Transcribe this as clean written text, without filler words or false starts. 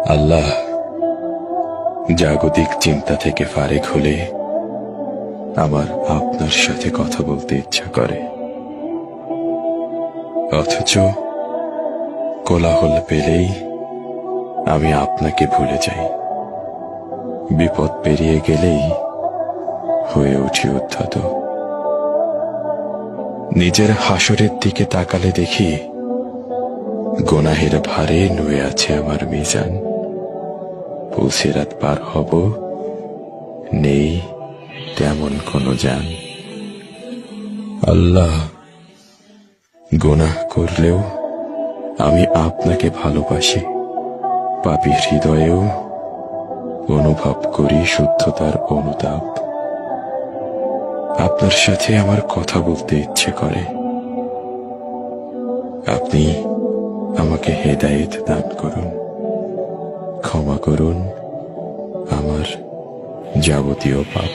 আল্লাহ, জাগতিক চিন্তা থেকে ফারেক হলে আমার আপনার সাথে কথা বলতে ইচ্ছা করে, অথচ কোলাহল পেলেই আমি আপনাকে ভুলে যাই। বিপদ পেরিয়ে গেলেই হয়ে উঠি উদ্ধত। নিজের হাসরের দিকে তাকালে দেখি গুনাহের ভারে নুয়ে আছে আমার মিজান। পুলসিরাত পার হব, নেই তেমন কোনো জান। আল্লাহ, গুনাহ করলেও আমি আপনাকে ভালোবাসি। পাপী হৃদয়েও অনুভব করি শুদ্ধতার অনুতাপ। আপনার সাথে আমার কথা বলতে ইচ্ছে করে। আপনি আমাকে হেদায়েত দান করুন, ক্ষমা করুন আমার যাবতীয় পাপ।